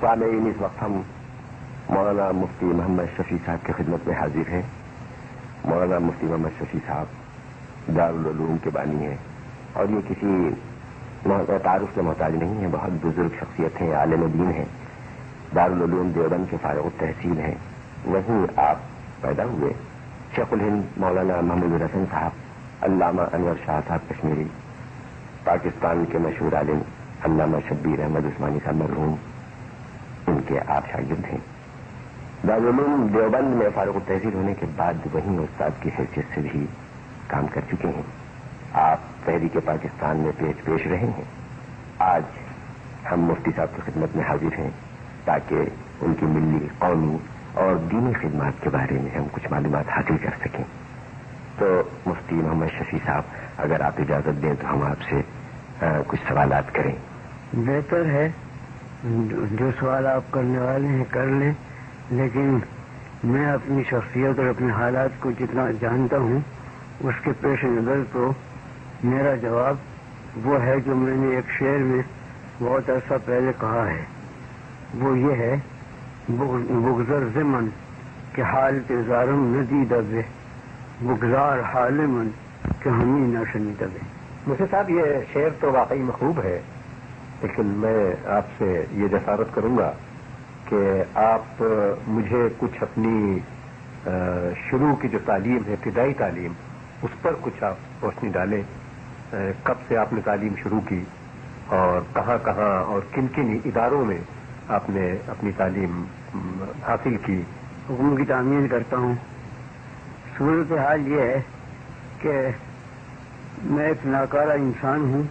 سامعین، اس وقت ہم مولانا مفتی محمد شفیع صاحب کی خدمت میں حاضر ہیں۔ مولانا مفتی محمد شفیع صاحب دارالعلوم کے بانی ہیں اور یہ کسی تعارف کے محتاج نہیں ہیں، بہت بزرگ شخصیت ہیں، عالم دین ہیں، دارالعلوم دیوبند کے فارغ التحصیل ہیں۔ وہیں آپ پیدا ہوئے۔ شیخ الہند مولانا محمد الحسن صاحب، علامہ انور شاہ صاحب کشمیری، پاکستان کے مشہور عالم علامہ شبیر احمد عثمانی صاحب مرحوم، ان کے آپ شاگرد ہیں۔ دارالعلوم دیوبند میں فارغ التحصیل ہونے کے بعد وہیں استاد کی حیثیت سے بھی کام کر چکے ہیں۔ آپ تحریک پاکستان میں پیش رہے ہیں۔ آج ہم مفتی صاحب کی خدمت میں حاضر ہیں تاکہ ان کی ملی، قومی اور دینی خدمات کے بارے میں ہم کچھ معلومات حاصل کر سکیں۔ تو مفتی محمد شفیع صاحب، اگر آپ اجازت دیں تو ہم آپ سے کچھ سوالات کریں۔ بہتر ہے، جو سوال آپ کرنے والے ہیں کر لیں، لیکن میں اپنی شخصیت اور اپنے حالات کو جتنا جانتا ہوں اس کے پیش نظر تو میرا جواب وہ ہے جو میں نے ایک شعر میں بہت عرصہ پہلے کہا ہے، وہ یہ ہے: بگذر زمن کہ حال تزارم ندیدہ بے، بگزار حال من کہ ہمیں نہ شنیدہ بے۔ مجھے صاحب یہ شعر تو واقعی مخوب ہے، لیکن میں آپ سے یہ جسارت کروں گا کہ آپ مجھے کچھ اپنی شروع کی جو تعلیم ہے، ابتدائی تعلیم، اس پر کچھ آپ روشنی ڈالیں۔ کب سے آپ نے تعلیم شروع کی اور کہاں کہاں اور کن کن اداروں میں آپ نے اپنی تعلیم حاصل کی؟ حکم کی تعمیر کرتا ہوں۔ صورتحال یہ ہے کہ میں ایک ناکارہ انسان ہوں،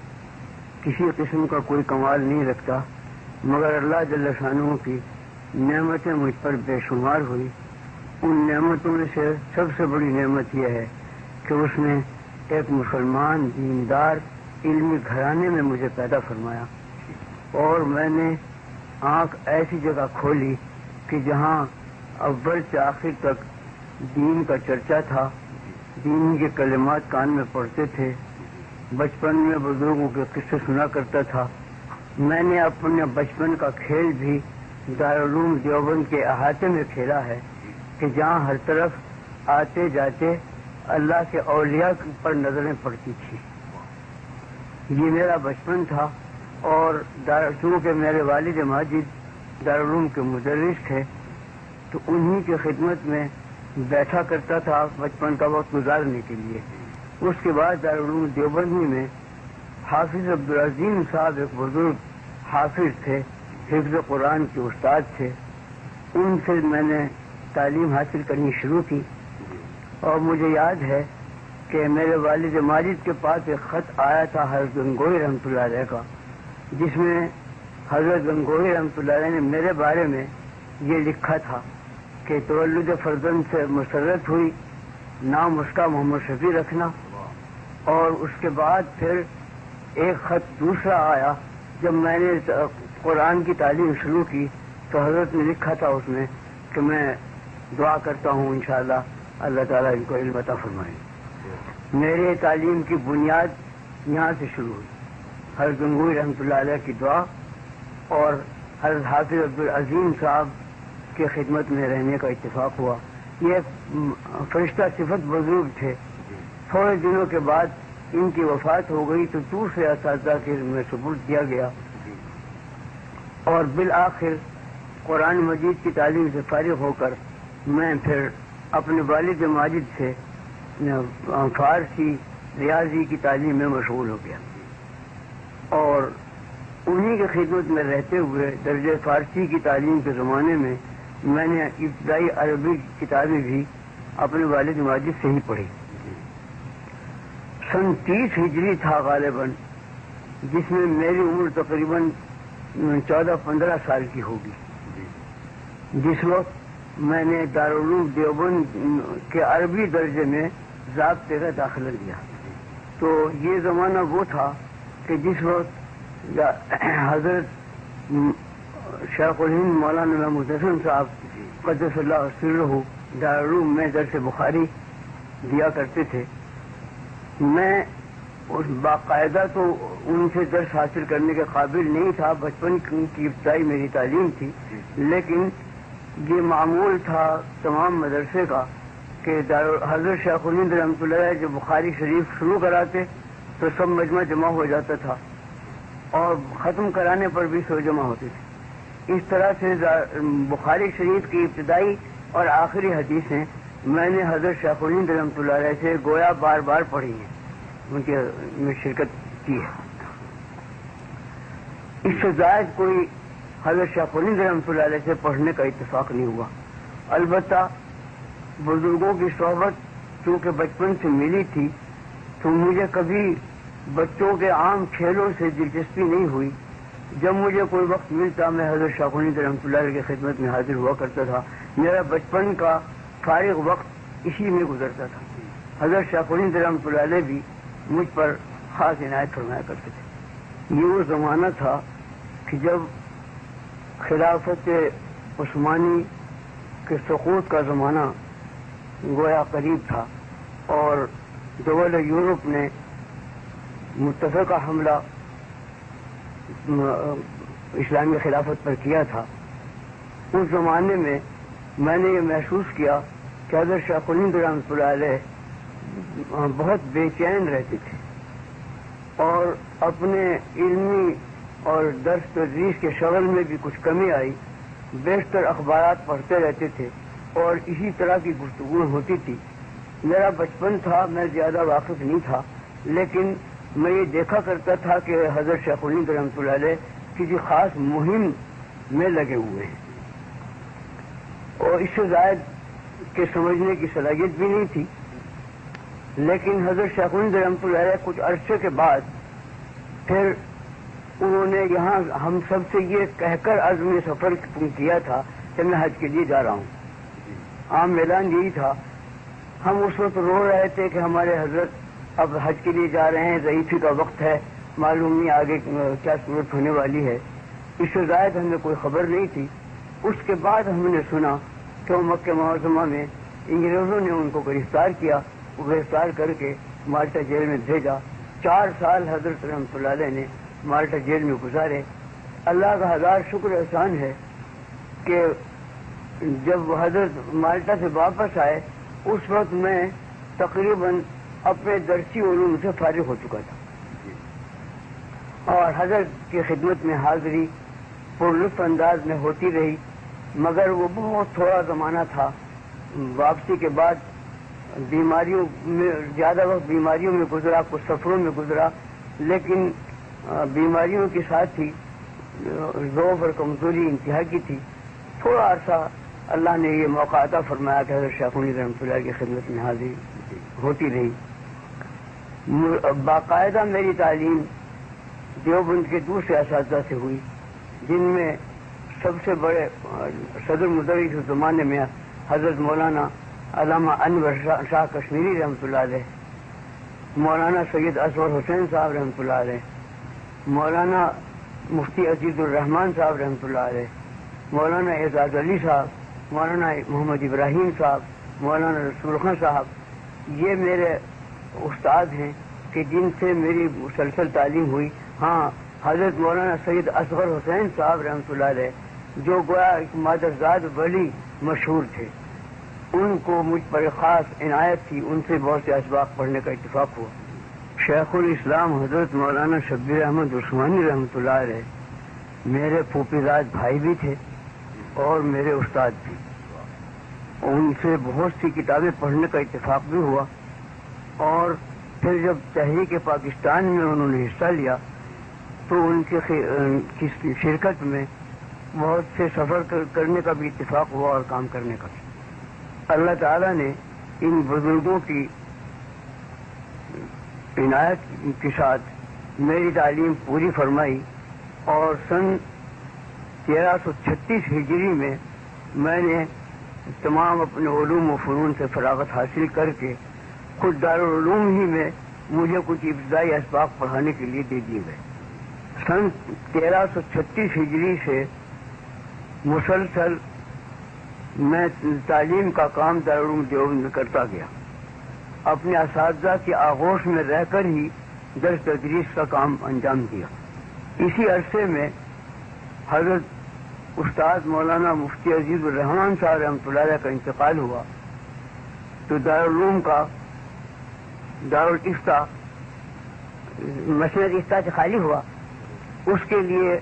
کسی قسم کا کوئی کمال نہیں رکھتا، مگر اللہ جل شانہ کی نعمتیں مجھ پر بے شمار ہوئی۔ ان نعمتوں میں سے سب سے بڑی نعمت یہ ہے کہ اس نے ایک مسلمان دیندار علمی گھرانے میں مجھے پیدا فرمایا، اور میں نے آنکھ ایسی جگہ کھولی کہ جہاں اول سے آخر تک دین کا چرچا تھا، دین کے کلمات کان میں پڑھتے تھے، بچپن میں بزرگوں کے قصے سنا کرتا تھا۔ میں نے اپنے بچپن کا کھیل بھی دارالعلوم دیوبند کے احاطے میں کھیلا ہے کہ جہاں ہر طرف آتے جاتے اللہ کے اولیاء پر نظریں پڑتی تھی۔ یہ میرا بچپن تھا، اور چونکہ میرے والد ماجد دارالعلوم کے مدرس تھے تو انہی کی خدمت میں بیٹھا کرتا تھا بچپن کا وقت گزارنے کے لیے۔ اس کے بعد دارالعلوم دیوبندی میں حافظ عبدالعظیم صاحب ایک بزرگ حافظ تھے، حفظ قرآن کے استاد تھے، ان سے میں نے تعلیم حاصل کرنی شروع کی۔ اور مجھے یاد ہے کہ میرے والد ماجد کے پاس ایک خط آیا تھا حضرت گنگوئی رحمۃ اللہ علیہ کا، جس میں حضرت گنگوئی رحمۃ اللہ علیہ نے میرے بارے میں یہ لکھا تھا کہ تولد فرزند سے مسرت ہوئی، نام اس کا محمد شفیع رکھنا۔ اور اس کے بعد پھر ایک خط دوسرا آیا جب میں نے قرآن کی تعلیم شروع کی، تو حضرت نے لکھا تھا اس میں کہ میں دعا کرتا ہوں انشاءاللہ اللہ تعالیٰ ان کو علم عطا فرمائے۔ میرے تعلیم کی بنیاد یہاں سے شروع ہوئی، حضرت گنگوئی رحمۃ اللہ علیہ کی دعا اور حضرت حافظ عبدالعظیم صاحب کی خدمت میں رہنے کا اتفاق ہوا۔ یہ فرشتہ صفت بزرگ تھے۔ تھوڑے دنوں کے بعد ان کی وفات ہو گئی تو دوسرے اساتذہ کے میں سپرد کیا گیا، اور بالآخر قرآن مجید کی تعلیم سے فارغ ہو کر میں پھر اپنے والد ماجد سے فارسی ریاضی کی تعلیم میں مشغول ہو گیا، اور انہی کی خدمت میں رہتے ہوئے درجہ فارسی کی تعلیم کے زمانے میں میں نے ابتدائی عربی کتابیں بھی اپنے والد ماجد سے ہی پڑھی۔ سن 30 ہجری تھا غالباً، جس میں میری عمر تقریباً 14-15 سال کی ہوگی، جس وقت میں نے دارالعلوم دیوبند کے عربی درجے میں ضابطے کا داخلہ لیا۔ تو یہ زمانہ وہ تھا کہ جس وقت حضرت شیخ الہند مولانا محمد الحسن صاحب قدس اللہ سرہ دارالعلوم میں درس بخاری دیا کرتے تھے۔ میں اس باقاعدہ تو ان سے درس حاصل کرنے کے قابل نہیں تھا، بچپن کی ابتدائی میری تعلیم تھی، لیکن یہ معمول تھا تمام مدرسے کا کہ حضرت شیخ الہند رحمۃ اللہ علیہ جو بخاری شریف شروع کراتے تو سب مجمع جمع ہو جاتا تھا اور ختم کرانے پر بھی سو جمع ہوتے تھے۔ اس طرح سے بخاری شریف کی ابتدائی اور آخری حدیثیں میں نے حضرت شیخ الہند رحمۃ اللہ علیہ سے گویا بار بار پڑھی ہیں، ان کی میں شرکت کی ہے۔ اس سے زائد کوئی حضرت شیخ الہند رحمۃ اللہ علیہ سے پڑھنے کا اتفاق نہیں ہوا۔ البتہ بزرگوں کی صحبت چونکہ بچپن سے ملی تھی تو مجھے کبھی بچوں کے عام کھیلوں سے دلچسپی نہیں ہوئی۔ جب مجھے کوئی وقت ملتا میں حضرت شیخ الہند رحمۃ اللہ علیہ کی خدمت میں حاضر ہوا کرتا تھا۔ میرا بچپن کا فارغ وقت اسی میں گزرتا تھا۔ حضرت شیخ الہند رحمۃ اللہ علیہ بھی مجھ پر خاص عنایت فرمایا کرتے تھے۔ یہ وہ زمانہ تھا کہ جب خلافت عثمانی کے سقوط کا زمانہ گویا قریب تھا اور دول یورپ نے متفقہ حملہ اسلامی خلافت پر کیا تھا۔ اس زمانے میں میں نے یہ محسوس کیا کہ حضرت شیخ الہند رحمۃ اللہ علیہ بہت بے چین رہتے تھے اور اپنے علمی اور درس تدریس کے شغل میں بھی کچھ کمی آئی، بیشتر اخبارات پڑھتے رہتے تھے اور اسی طرح کی گفتگو ہوتی تھی۔ میرا بچپن تھا، میں زیادہ واقف نہیں تھا، لیکن میں یہ دیکھا کرتا تھا کہ حضرت شیخ الہند رحمۃ اللہ علیہ کسی خاص مہم میں لگے ہوئے ہیں اور اس سے زائد کے سمجھنے کی صلاحیت بھی نہیں تھی۔ لیکن حضرت شیخ الہند رحمۃ اللہ علیہ کچھ عرصے کے بعد پھر انہوں نے یہاں ہم سب سے یہ کہہ کر عزم سفر کیا تھا کہ میں حج کے لیے جا رہا ہوں۔ عام اعلان یہی تھا۔ ہم اس وقت رو رہے تھے کہ ہمارے حضرت اب حج کے لیے جا رہے ہیں، ضعیفی کا وقت ہے، معلوم نہیں آگے کیا صورت ہونے والی ہے۔ اس سے زائد ہمیں کوئی خبر نہیں تھی۔ اس کے بعد ہم نے سنا کہ وہ مکہ معظمہ میں انگریزوں نے ان کو گرفتار کیا، وہ گرفتار کر کے مالٹا جیل میں بھیجا۔ 4 سال حضرت رحمۃ اللہ علیہ نے مالٹا جیل میں گزارے۔ اللہ کا ہزار شکر احسان ہے کہ جب حضرت مالٹا سے واپس آئے اس وقت میں تقریباً اپنے درسی علوم سے فارغ ہو چکا تھا اور حضرت کی خدمت میں حاضری پرلطف انداز میں ہوتی رہی، مگر وہ بہت تھوڑا زمانہ تھا۔ واپسی کے بعد بیماریوں میں زیادہ وقت بیماریوں میں گزرا، کچھ سفروں میں گزرا، لیکن بیماریوں کے ساتھ ہی ضعف اور کمزوری انتہا کی تھی۔ تھوڑا عرصہ اللہ نے یہ موقع عطا فرمایا کہ حضرت شیخ الہند رحمۃ اللہ کی خدمت میں حاضری ہوتی رہی۔ باقاعدہ میری تعلیم دیوبند کے دوسرے اساتذہ سے ہوئی، جن میں سب سے بڑے صدر مدرس اس زمانے میں حضرت مولانا علامہ انور شاہ کشمیری رحمۃ اللہ علیہ، مولانا سید اصغر حسین صاحب رحمۃ اللہ علیہ، مولانا مفتی عزیز الرحمان صاحب رحمۃ اللہ علیہ، مولانا اعزاز علی صاحب، مولانا محمد ابراہیم صاحب، مولانا رسول خان صاحب، یہ میرے استاد ہیں کہ جن سے میری مسلسل تعلیم ہوئی۔ ہاں، حضرت مولانا سید اصغر حسین صاحب رحمۃ اللہ علیہ جو گویا ایک مادرزاد ولی مشہور تھے، ان کو مجھ پر خاص عنایت تھی، ان سے بہت سے اسباق پڑھنے کا اتفاق ہوا۔ شیخ الاسلام حضرت مولانا شبیر احمد عثمانی رحمۃ اللہ علیہ میرے پھوپھیزاد بھائی بھی تھے اور میرے استاد بھی۔ ان سے بہت سی کتابیں پڑھنے کا اتفاق بھی ہوا اور پھر جب تحریک پاکستان میں انہوں نے حصہ لیا تو ان کی شرکت میں بہت سے سفر کرنے کا بھی اتفاق ہوا اور کام کرنے کا بھی۔ اللہ تعالیٰ نے ان بزرگوں کی عنایت کے ساتھ میری تعلیم پوری فرمائی اور سن 1336 ہجری میں میں نے تمام اپنے علوم و فنون سے فراغت حاصل کر کے خود دارالعلوم ہی میں مجھے کچھ ابتدائی اسباق پڑھانے کے لیے دے دیے گئے۔ سن 1336 ہجری سے مسلسل میں تعلیم کا کام دارالعلوم دیوبند میں کرتا گیا۔ اپنے اساتذہ کی آغوش میں رہ کر ہی درس تدریس کا کام انجام دیا۔ اسی عرصے میں حضرت استاد مولانا مفتی عزیز الرحمان صاحب رحمۃ اللہ علیہ کا انتقال ہوا، تو دارالعلوم کا دارالفتہ مسجد افتاح سے خالی ہوا۔ اس کے لیے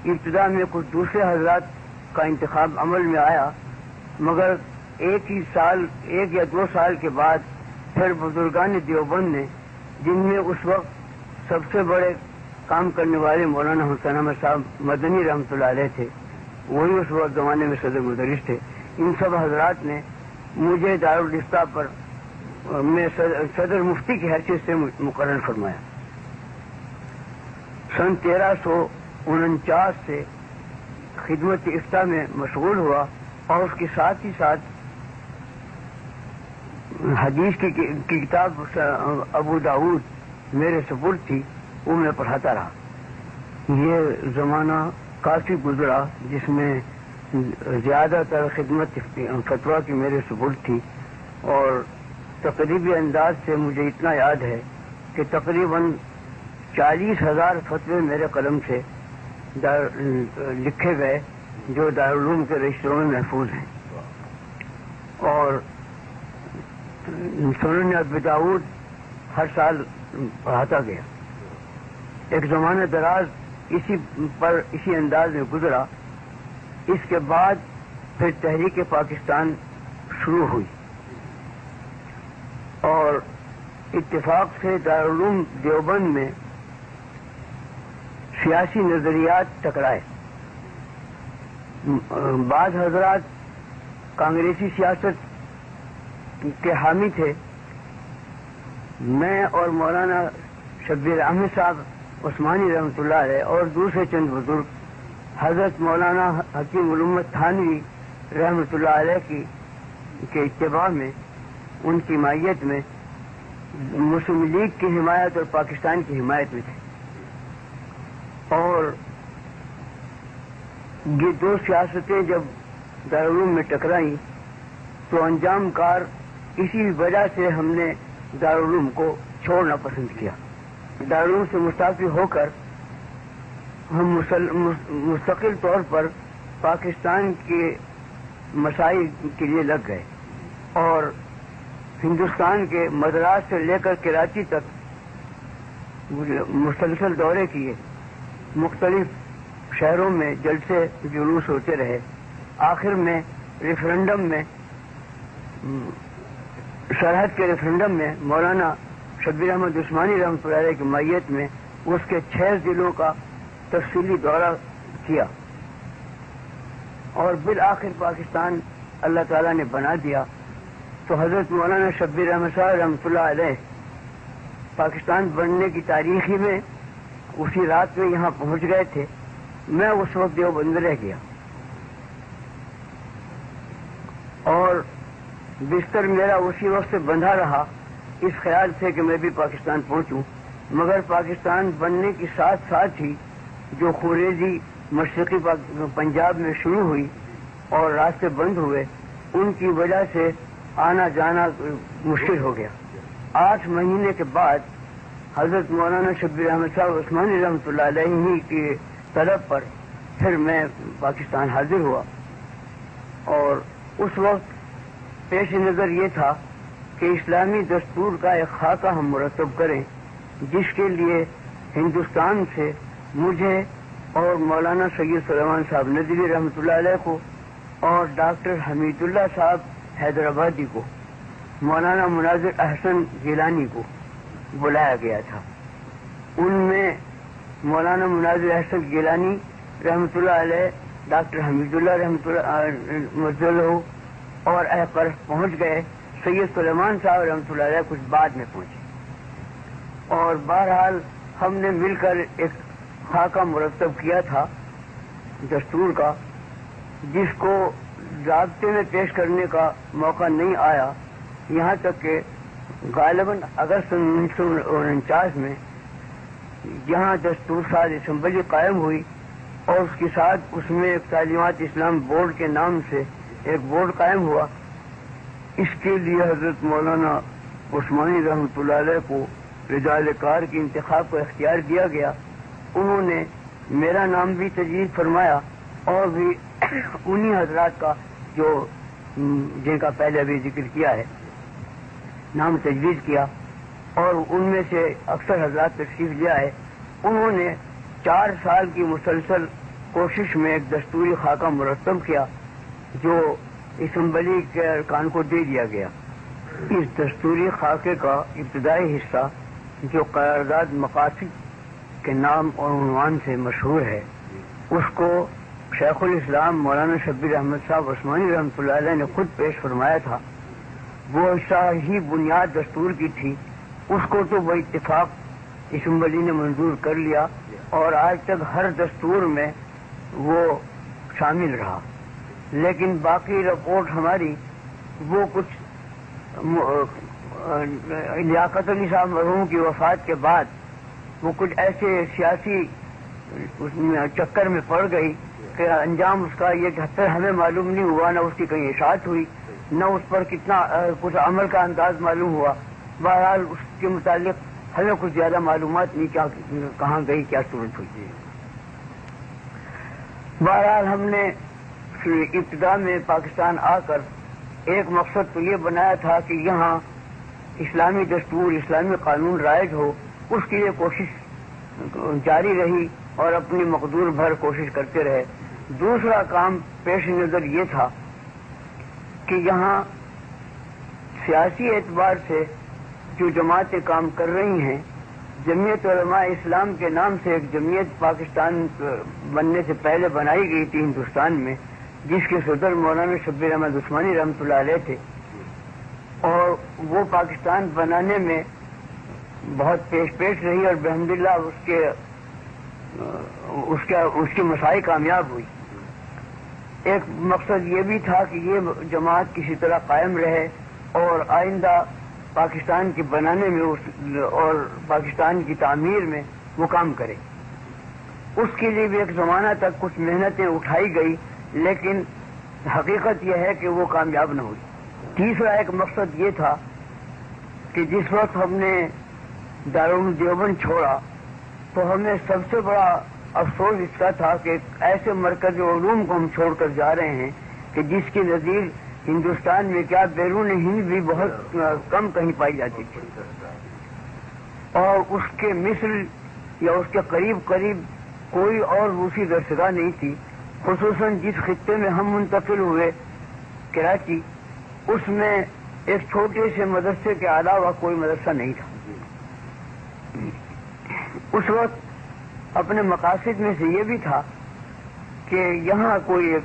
ابتدا میں کچھ دوسرے حضرات کا انتخاب عمل میں آیا، مگر ایک یا دو سال کے بعد پھر بزرگان دیوبند نے، جن میں اس وقت سب سے بڑے کام کرنے والے مولانا حسین احمد صاحب مدنی رحمۃ اللہ علیہ تھے، وہی اس وقت زمانے میں صدر مدرس تھے، ان سب حضرات نے مجھے دارالفتہ پر میں صدر مفتی کی حیثیت سے مقرر فرمایا۔ سن 1349 سے خدمت افتاح میں مشغول ہوا، اور اس کے ساتھ ہی ساتھ حدیث کی کتاب ابو داؤد میرے سپرد تھی، وہ میں پڑھاتا رہا۔ یہ زمانہ کافی گزرا جس میں زیادہ تر خدمت فتویٰ کی میرے سپرد تھی، اور تقریبی انداز سے مجھے اتنا یاد ہے کہ تقریباً 40,000 فتوے میرے قلم سے لکھے گئے جو دارالعلوم کے رجسٹروں میں محفوظ ہیں، اور سنن ابی داؤد ہر سال پڑھاتا گیا۔ ایک زمانہ دراز اسی انداز میں گزرا۔ اس کے بعد پھر تحریک پاکستان شروع ہوئی، اور اتفاق سے دارالعلوم دیوبند میں سیاسی نظریات ٹکرائے۔ بعض حضرات کانگریسی سیاست کے حامی تھے، میں اور مولانا شبیر احمد صاحب عثمانی رحمۃ اللہ علیہ اور دوسرے چند بزرگ حضرت مولانا حکیم علومت تھانوی رحمۃ اللہ علیہ کے اتباع میں، ان کی مائیت میں مسلم لیگ کی حمایت اور پاکستان کی حمایت میں تھے، اور یہ دو سیاستیں جب دارالعلوم میں ٹکرائیں تو انجام کار اسی وجہ سے ہم نے دارالعلوم کو چھوڑنا پسند کیا۔ دارالعلوم سے مستعفی ہو کر ہم مستقل طور پر پاکستان کے مسائل کے لیے لگ گئے، اور ہندوستان کے مدراس سے لے کر کراچی تک مسلسل دورے کیے، مختلف شہروں میں جلسے جلوس ہوتے رہے۔ آخر میں ریفرنڈم میں، سرحد کے ریفرنڈم میں مولانا شبیر احمد عثمانی رحمۃ اللہ علیہ کی مائیت میں اس کے 6 ضلعوں کا تفصیلی دورہ کیا، اور بالآخر پاکستان اللہ تعالیٰ نے بنا دیا۔ تو حضرت مولانا شبیر احمد صاحب رحمۃ اللہ علیہ پاکستان بننے کی تاریخی میں اسی رات میں یہاں پہنچ گئے تھے، میں اس وقت دیوبند رہ گیا، اور بستر میرا اسی وقت سے بندھا رہا اس خیال سے کہ میں بھی پاکستان پہنچوں، مگر پاکستان بننے کے ساتھ ساتھ ہی جو خوریزی مشرقی پنجاب میں شروع ہوئی اور راستے بند ہوئے، ان کی وجہ سے آنا جانا مشکل ہو گیا۔ 8 مہینے کے بعد حضرت مولانا شبیر احمد صاحب عثمانی رحمۃ اللہ علیہ کی طلب پر پھر میں پاکستان حاضر ہوا، اور اس وقت پیش نظر یہ تھا کہ اسلامی دستور کا ایک خاکہ ہم مرتب کریں، جس کے لیے ہندوستان سے مجھے اور مولانا سید سلیمان صاحب ندوی رحمۃ اللہ علیہ کو، اور ڈاکٹر حمید اللہ صاحب حیدرآبادی کو، مولانا مناظر احسن گیلانی کو بلایا گیا تھا۔ ان میں مولانا مناظر احسن گیلانی رحمۃ اللہ علیہ، ڈاکٹر حمید اللہ رحمۃ اللہ اور پر پہنچ گئے، سید سلیمان صاحب رحمۃ اللہ علیہ کچھ بعد میں پہنچے، اور بہرحال ہم نے مل کر ایک خاکہ مرتب کیا تھا دستور کا، جس کو ضابطے میں پیش کرنے کا موقع نہیں آیا، یہاں تک کہ غالباً اگست 1949 میں جہاں دستور ساز اسمبلی قائم ہوئی، اور اس کے ساتھ اس میں ایک تعلیمات اسلام بورڈ کے نام سے ایک بورڈ قائم ہوا، اس کے لیے حضرت مولانا عثمانی رحمۃ اللہ علیہ کو رجال کار کی انتخاب کو اختیار دیا گیا، انہوں نے میرا نام بھی تجویز فرمایا اور بھی انہی حضرات کا جو جن کا پہلے ابھی ذکر کیا ہے نام تجویز کیا، اور ان میں سے اکثر حضرات تشریف لیا ہے۔ انہوں نے 4 سال کی مسلسل کوشش میں ایک دستوری خاکہ مرتب کیا جو اسمبلی کے ارکان کو دے دیا گیا۔ اس دستوری خاکے کا ابتدائی حصہ جو قرارداد مقاصد کے نام اور عنوان سے مشہور ہے، اس کو شیخ الاسلام مولانا شبیر احمد صاحب عثمانی رحمۃ اللہ علیہ نے خود پیش فرمایا تھا۔ وہ حصہ ہی بنیاد دستور کی تھی، اس کو تو وہ اتفاق اسمبلی نے منظور کر لیا اور آج تک ہر دستور میں وہ شامل رہا۔ لیکن باقی رپورٹ ہماری وہ کچھ لیاقت علی صاحب مرحوم کی وفات کے بعد وہ کچھ ایسے سیاسی چکر میں پڑ گئی کہ انجام اس کا یہ کہ ہمیں معلوم نہیں ہوا، نہ اس کی کہیں اشاعت ہوئی، نہ اس پر کتنا کچھ عمل کا انداز معلوم ہوا۔ بہرحال اس کے متعلق ہمیں کچھ زیادہ معلومات نہیں کہاں گئی، کیا صورت ہوئی۔ بہرحال ہم نے ابتدا میں پاکستان آ کر ایک مقصد تو یہ بنایا تھا کہ یہاں اسلامی دستور، اسلامی قانون رائج ہو، اس کے لیے کوشش جاری رہی اور اپنی مقدور بھر کوشش کرتے رہے۔ دوسرا کام پیش نظر یہ تھا کہ یہاں سیاسی اعتبار سے جو جماعتیں کام کر رہی ہیں، جمعیت علماء اسلام کے نام سے ایک جمعیت پاکستان بننے سے پہلے بنائی گئی تھی ہندوستان میں، جس کے صدر مولانا شبیر احمد عثمانی رحمۃ اللہ علیہ تھے، اور وہ پاکستان بنانے میں بہت پیش رہی اور بحمداللہ اس کی مساعی کامیاب ہوئی۔ ایک مقصد یہ بھی تھا کہ یہ جماعت کسی طرح قائم رہے اور آئندہ پاکستان کے بنانے میں اور پاکستان کی تعمیر میں وہ کام کرے۔ اس کے لیے بھی ایک زمانہ تک کچھ محنتیں اٹھائی گئی، لیکن حقیقت یہ ہے کہ وہ کامیاب نہ ہوئی۔ تیسرا ایک مقصد یہ تھا کہ جس وقت ہم نے دارالعلوم دیوبند چھوڑا تو ہمیں سب سے بڑا افسوس اس کا تھا کہ ایسے مرکز علوم کو ہم چھوڑ کر جا رہے ہیں کہ جس کی نظیر ہندوستان میں کیا بیرون ہند بھی بہت کم کہیں پائی جاتی تھی، اور اس کے مثل یا اس کے قریب کوئی اور روسی درسگاہ نہیں تھی۔ خصوصاً جس خطے میں ہم منتقل ہوئے کراچی، اس میں ایک چھوٹے سے مدرسے کے علاوہ کوئی مدرسہ نہیں تھا۔ اس وقت اپنے مقاصد میں سے یہ بھی تھا کہ یہاں کوئی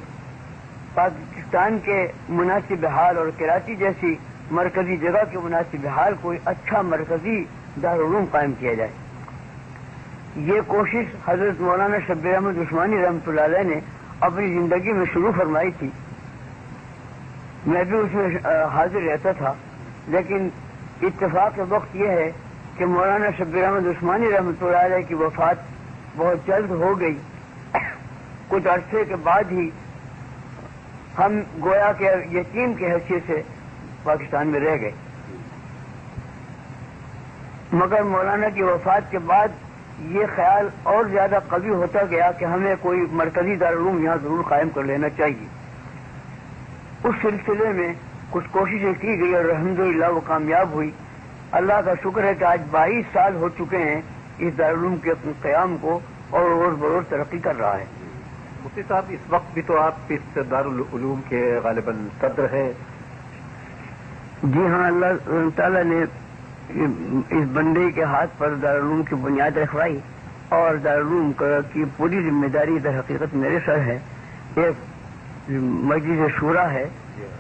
پاکستان کے مناسب حال اور کراچی جیسی مرکزی جگہ کے مناسب حال کوئی اچھا مرکزی دارالعلوم قائم کیا جائے۔ یہ کوشش حضرت مولانا شبیر احمد عثمانی رحمۃ اللہ علیہ نے اپنی زندگی میں شروع فرمائی تھی۔ میں بھی اس میں حاضر رہتا تھا، لیکن اتفاق وقت یہ ہے کہ مولانا شبیر احمد عثمانی رحمۃ اللہ علیہ کی وفات بہت جلد ہو گئی۔ کچھ عرصے کے بعد ہی ہم گویا کہ یتیم کی حیثیت سے پاکستان میں رہ گئے، مگر مولانا کی وفات کے بعد یہ خیال اور زیادہ قوی ہوتا گیا کہ ہمیں کوئی مرکزی دارالعلوم یہاں ضرور قائم کر لینا چاہیے۔ اس سلسلے میں کچھ کوششیں کی گئی اور الحمدللہ وہ کامیاب ہوئی۔ اللہ کا شکر ہے کہ آج 22 سال ہو چکے ہیں اس دارالعلوم کے قیام کو، اور روز بروز ترقی کر رہا ہے۔ مفتی صاحب، اس وقت بھی تو آپ اس دارالعلوم کے غالباً صدر ہیں۔ جی ہاں، اللہ تعالیٰ نے اس بندے کے ہاتھ پر دارالعلوم کی بنیاد رکھوائی، اور دارالعلوم کی پوری ذمہ داری در حقیقت میرے سر ہے۔ ایک مجلس شورا ہے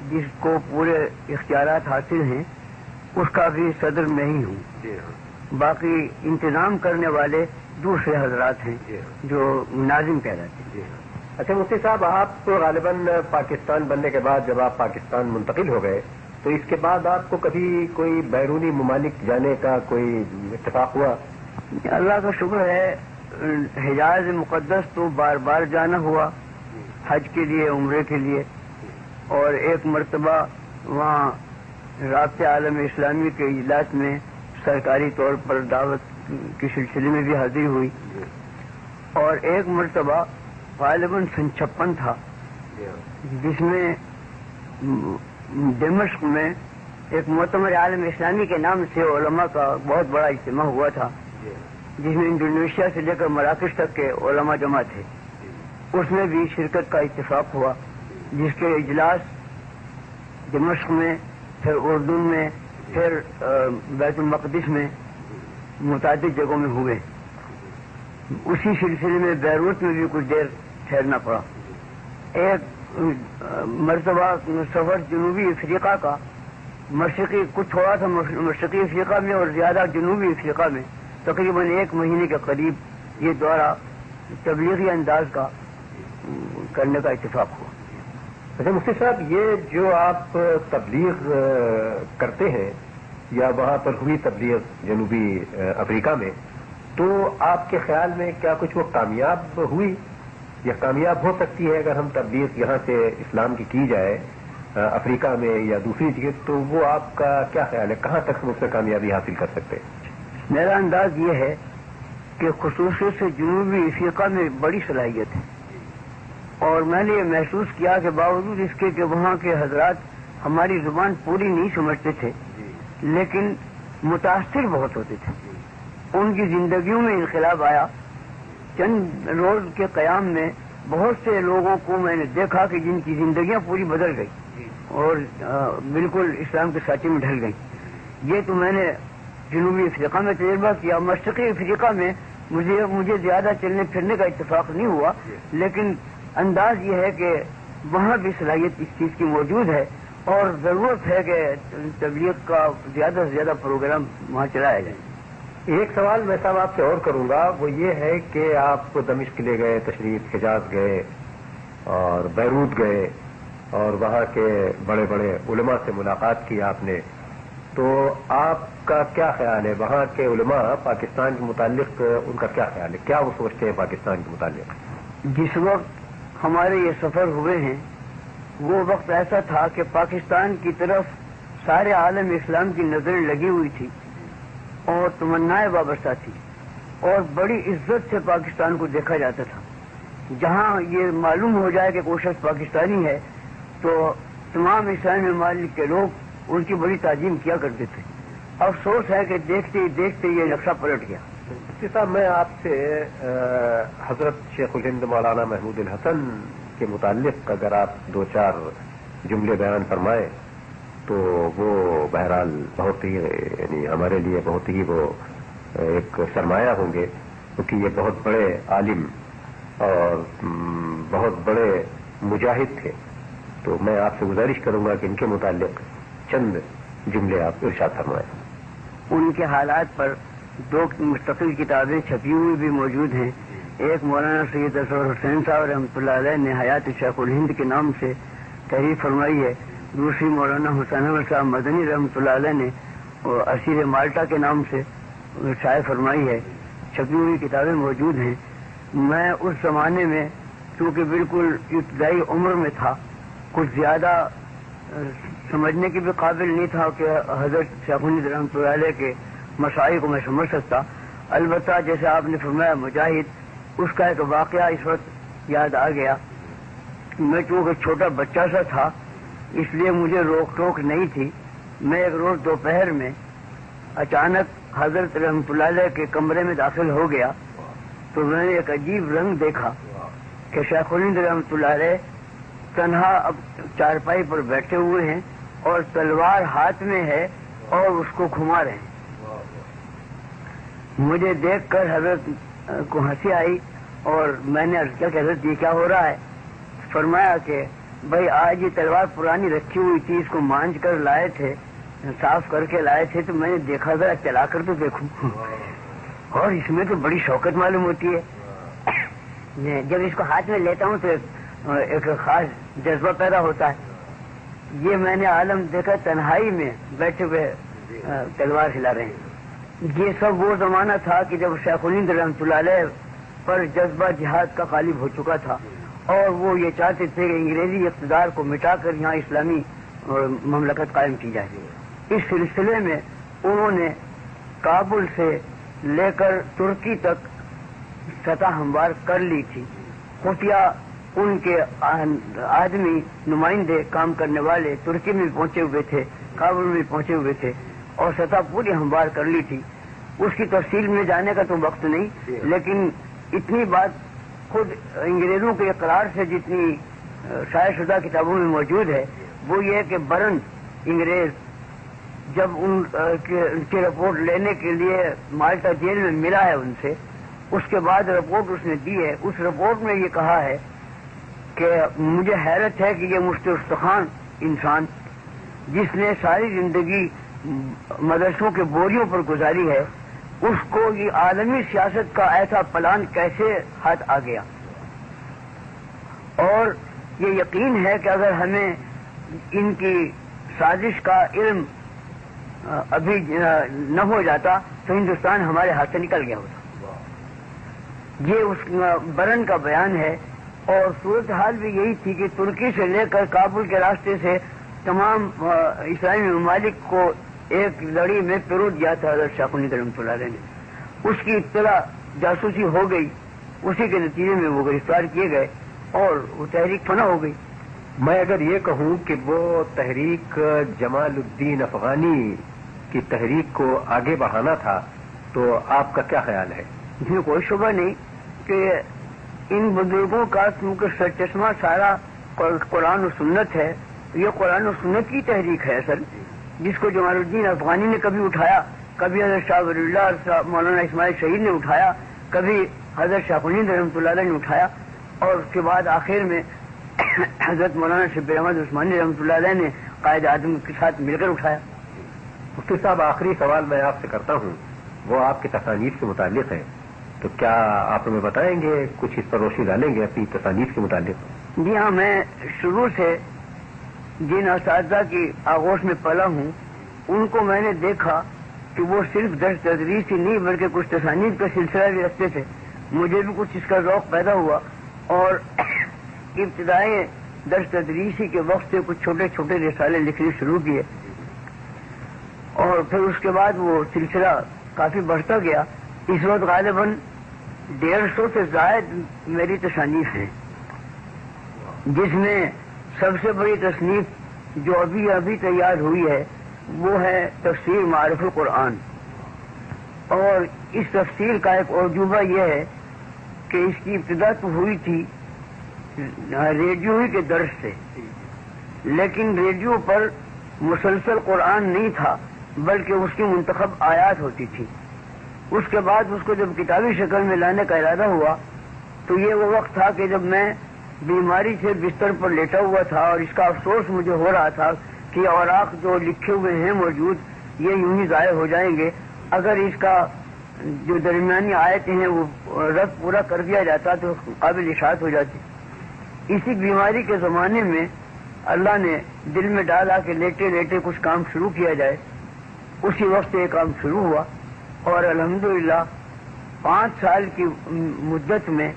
جس کو پورے اختیارات حاصل ہیں، اس کا بھی صدر میں ہی ہوں۔ باقی انتظام کرنے والے دوسرے حضرات ہیں جو ناظم کہلاتے ہیں۔ اچھا مفتی صاحب، آپ تو غالباً پاکستان بننے کے بعد جب آپ پاکستان منتقل ہو گئے تو اس کے بعد آپ کو کبھی کوئی بیرونی ممالک جانے کا کوئی اتفاق ہوا؟ اللہ کا شکر ہے، حجاز مقدس تو بار بار جانا ہوا حج کے لیے، عمرے کے لیے، اور ایک مرتبہ وہاں رابطہ عالم اسلامی کے اجلاس میں سرکاری طور پر دعوت کے سلسلے میں بھی حاضری ہوئی، اور ایک مرتبہ غالباً سن 56 تھا، جس میں دمشق میں ایک معتمر عالم اسلامی کے نام سے علماء کا بہت بڑا اجتماع ہوا تھا، جس میں انڈونیشیا سے لے کر مراکش تک کے علماء جمع تھے۔ اس میں بھی شرکت کا اتفاق ہوا، جس کے اجلاس دمشق میں، پھر اردن میں، پھر بیت المقدس میں، متعدد جگہوں میں ہوئے۔ اسی سلسلے میں بیروت میں بھی کچھ دیر ٹھہرنا پڑا۔ ایک مرتبہ سفر جنوبی افریقہ کا، مشرقی کچھ تھوڑا سا مشرقی افریقہ میں اور زیادہ جنوبی افریقہ میں، تقریباً 1 مہینے کے قریب یہ دورہ تبلیغی انداز کا کرنے کا اتفاق ہوا۔ اچھا مفتی صاحب، یہ جو آپ تبلیغ کرتے ہیں یا وہاں پر ہوئی تبلیغ جنوبی افریقہ میں، تو آپ کے خیال میں کیا کچھ وہ کامیاب ہوئی یا کامیاب ہو سکتی ہے؟ اگر ہم تبلیغ یہاں سے اسلام کی جائے افریقہ میں یا دوسری جگہ، تو وہ آپ کا کیا خیال ہے، کہاں تک ہم اس سے کامیابی حاصل کر سکتے ہیں؟ میرا انداز یہ ہے کہ خصوصیت سے جنوبی افریقہ میں بڑی صلاحیت ہے، اور میں نے یہ محسوس کیا کہ باوجود اس کے کہ وہاں کے حضرات ہماری زبان پوری نہیں سمجھتے تھے، لیکن متاثر بہت ہوتے تھے۔ ان کی زندگیوں میں انقلاب آیا۔ چند روز کے قیام میں بہت سے لوگوں کو میں نے دیکھا کہ جن کی زندگیاں پوری بدل گئی اور بالکل اسلام کے ساتھی میں ڈھل گئی۔ یہ تو میں نے جنوبی افریقہ میں تجربہ کیا۔ مشرقی افریقہ میں مجھے زیادہ چلنے پھرنے کا اتفاق نہیں ہوا، لیکن انداز یہ ہے کہ وہاں بھی صلاحیت اس چیز کی موجود ہے، اور ضرورت ہے کہ تبلیغ کا زیادہ سے زیادہ پروگرام وہاں چلایا جائے۔ ایک سوال میں صاحب آپ سے اور کروں گا، وہ یہ ہے کہ آپ دمشق لے گئے تشریف، حجاز گئے اور بیروت گئے اور وہاں کے بڑے بڑے علماء سے ملاقات کی آپ نے، تو آپ کا کیا خیال ہے وہاں کے علماء پاکستان کے متعلق، ان کا کیا خیال ہے، کیا وہ سوچتے ہیں پاکستان کے متعلق؟ جس وقت ہمارے یہ سفر ہوئے ہیں وہ وقت ایسا تھا کہ پاکستان کی طرف سارے عالم اسلام کی نظریں لگی ہوئی تھی اور تمنائیں وابستہ تھی، اور بڑی عزت سے پاکستان کو دیکھا جاتا تھا۔ جہاں یہ معلوم ہو جائے کہ کوئی شخص پاکستانی ہے تو تمام اسلامی ممالک کے لوگ ان کی بڑی تعظیم کیا کرتے تھے۔ افسوس ہے کہ دیکھتے ہی دیکھتے یہ نقشہ پلٹ گیا۔ مفتی صاحب، میں آپ سے حضرت شیخ الہند مولانا محمود الحسن کے متعلق اگر آپ 2-4 جملے بیان فرمائیں تو وہ بہرحال بہت ہی، یعنی ہمارے لیے بہت ہی وہ ایک سرمایہ ہوں گے، کیونکہ یہ بہت بڑے عالم اور بہت بڑے مجاہد تھے۔ تو میں آپ سے گزارش کروں گا کہ ان کے متعلق چند جملے آپ ارشاد فرمائیں۔ ان کے حالات پر 2 مستقل کتابیں چھپی ہوئی بھی موجود ہیں۔ ایک مولانا سید اصغر حسین صاحب رحمۃ اللہ علیہ نے حیات شیخ الہند کے نام سے تحریر فرمائی ہے، دوسری مولانا حسین احمد صاحب مدنی رحمۃ اللہ علیہ نے اسیر مالٹا کے نام سے شائع فرمائی ہے۔ چھپی ہوئی کتابیں موجود ہیں۔ میں اس زمانے میں چونکہ بالکل ابتدائی عمر میں تھا، کچھ زیادہ سمجھنے کے بھی قابل نہیں تھا کہ حضرت شیخ الہند رحمۃ اللہ علیہ کے مسائل کو میں سمجھ سکتا۔ البتہ جیسے آپ نے فرمایا مجاہد، اس کا ایک واقعہ اس وقت یاد آ گیا۔ میں چونکہ چھوٹا بچہ سا تھا اس لیے مجھے روک ٹوک نہیں تھی۔ میں ایک روز دوپہر میں اچانک حضرت رحمۃ اللہ علیہ کے کمرے میں داخل ہو گیا تو میں نے ایک عجیب رنگ دیکھا کہ شیخ الہند رحمۃ اللہ علیہ تنہا اب چارپائی پر بیٹھے ہوئے ہیں اور تلوار ہاتھ میں ہے اور اس کو گھما رہے ہیں۔ مجھے دیکھ کر حضرت کو ہنسی آئی اور میں نے عرض کیا کہ حضرت یہ کیا ہو رہا ہے؟ فرمایا کہ بھائی آج یہ تلوار پرانی رکھی ہوئی تھی، اس کو مانج کر لائے تھے، صاف کر کے لائے تھے، تو میں نے دیکھا ذرا چلا کر تو دیکھوں، اور اس میں تو بڑی شوقت معلوم ہوتی ہے۔ جب اس کو ہاتھ میں لیتا ہوں تو ایک خاص جذبہ پیدا ہوتا ہے۔ یہ میں نے عالم دیکھا تنہائی میں بیٹھے ہوئے تلوار ہلا رہے ہیں۔ یہ سب وہ زمانہ تھا کہ جب شیخ الہند رحمۃ اللہ علیہ پر جذبہ جہاد کا غالب ہو چکا تھا، اور وہ یہ چاہتے تھے کہ انگریزی اقتدار کو مٹا کر یہاں اسلامی مملکت قائم کی جائے۔ اس سلسلے میں انہوں نے کابل سے لے کر ترکی تک سطح ہموار کر لی تھی. خفیہ ان کے آدمی نمائندے کام کرنے والے ترکی میں پہنچے ہوئے تھے, کابل میں پہنچے ہوئے تھے اور سطح پوری ہموار کر لی تھی. اس کی تفصیل میں جانے کا تو وقت نہیں, لیکن اتنی بات خود انگریزوں کے اقرار سے جتنی شائع شدہ کتابوں میں موجود ہے وہ یہ کہ برن انگریز جب ان کی رپورٹ لینے کے لیے مالٹا جیل میں ملا ہے ان سے, اس کے بعد رپورٹ اس نے دی ہے. اس رپورٹ میں یہ کہا ہے کہ مجھے حیرت ہے کہ یہ مستخان انسان جس نے ساری زندگی مدرسوں کے بوریوں پر گزاری ہے, اس کو یہ عالمی سیاست کا ایسا پلان کیسے ہاتھ آ گیا. اور یہ یقین ہے کہ اگر ہمیں ان کی سازش کا علم ابھی نہ ہو جاتا تو ہندوستان ہمارے ہاتھ سے نکل گیا ہوتا. یہ اس برن کا بیان ہے. اور صورتحال بھی یہی تھی کہ ترکی سے لے کر کابل کے راستے سے تمام اسلامی ممالک کو ایک لڑی میں پیرو دیا تھا حضرت شاہ قنی رحمۃ اللہ علیہ نے. اس کی اطلاع جاسوسی ہو گئی, اسی کے نتیجے میں وہ گرفتار کیے گئے اور وہ تحریک فنا ہو گئی. میں اگر یہ کہوں کہ وہ تحریک جمال الدین افغانی کی تحریک کو آگے بڑھانا تھا تو آپ کا کیا خیال ہے؟ اس میں کوئی شبہ نہیں کہ ان بزرگوں کا کیونکہ سرچشمہ سارا قرآن و سنت ہے, یہ قرآن و سنت کی تحریک ہے اصل, جس کو جمال الدین افغانی نے کبھی اٹھایا, کبھی حضرت شاہ ولی اللہ مولانا اسماعیل شہید نے اٹھایا, کبھی حضرت شاہ قنی رحمۃ اللہ علیہ نے اٹھایا, اور اس کے بعد آخر میں حضرت مولانا شبیر احمد عثمانی رحمۃ اللہ علیہ نے قائد اعظم کے ساتھ مل کر اٹھایا. مفتی صاحب, آخری سوال میں آپ سے کرتا ہوں, وہ آپ کی تصانیف سے متعلق ہے, تو کیا آپ ہمیں بتائیں گے, کچھ اس پر روشنی ڈالیں گے اپنی تصانیف کے متعلق؟ جی ہاں, میں شروع سے جن اساتذہ کی آغوش میں پلا ہوں ان کو میں نے دیکھا کہ وہ صرف درس تدریس ہی نہیں بلکہ کچھ تصانیف کا سلسلہ بھی رکھتے تھے. مجھے بھی کچھ اس کا ذوق پیدا ہوا اور ابتدائی درس تدریسی کے وقت سے کچھ چھوٹے چھوٹے رسالے لکھنے شروع کیے, اور پھر اس کے بعد وہ سلسلہ کافی بڑھتا گیا. اس وقت غالباً 150 سے زائد میری تصانیف ہیں, جس میں سب سے بڑی تصنیف جو ابھی تیار ہوئی ہے وہ ہے تفسیر معرف القرآن. اور اس تفسیر کا ایک عجوبہ یہ ہے کہ اس کی ابتدا تو ہوئی تھی ریڈیو ہی کے درس سے, لیکن ریڈیو پر مسلسل قرآن نہیں تھا بلکہ اس کی منتخب آیات ہوتی تھی. اس کے بعد اس کو جب کتابی شکل میں لانے کا ارادہ ہوا تو یہ وہ وقت تھا کہ جب میں بیماری سے بستر پر لیٹا ہوا تھا, اور اس کا افسوس مجھے ہو رہا تھا کہ اوراق جو لکھے ہوئے ہیں موجود یہ یوں ہی ضائع ہو جائیں گے. اگر اس کا جو درمیانی آیتیں ہیں وہ رد پورا کر دیا جاتا تو قابل اشاعت ہو جاتی. اسی بیماری کے زمانے میں اللہ نے دل میں ڈالا کہ لیٹے لیٹے کچھ کام شروع کیا جائے. اسی وقت سے یہ کام شروع ہوا اور الحمدللہ 5 سال کی مدت میں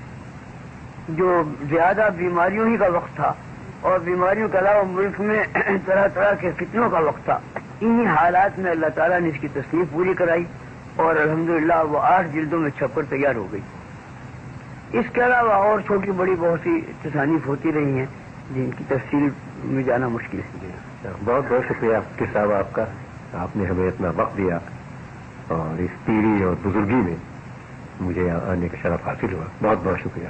جو زیادہ بیماریوں ہی کا وقت تھا اور بیماریوں کے علاوہ ملک میں طرح طرح کے فتنوں کا وقت تھا, انہی حالات میں اللہ تعالیٰ نے اس کی تصنیف پوری کرائی اور الحمدللہ وہ 8 جلدوں میں چھپ کر تیار ہو گئی. اس کے علاوہ اور چھوٹی بڑی بہت سی تصانیف ہوتی رہی ہیں جن کی تفصیل میں جانا مشکل ہے. بہت بہت شکریہ مفتی صاحب آپ کا, آپ نے ہمیں اتنا وقت دیا اور اس پیری اور بزرگی میں مجھے آنے کا شرف حاصل ہوا. بہت بہت شکریہ.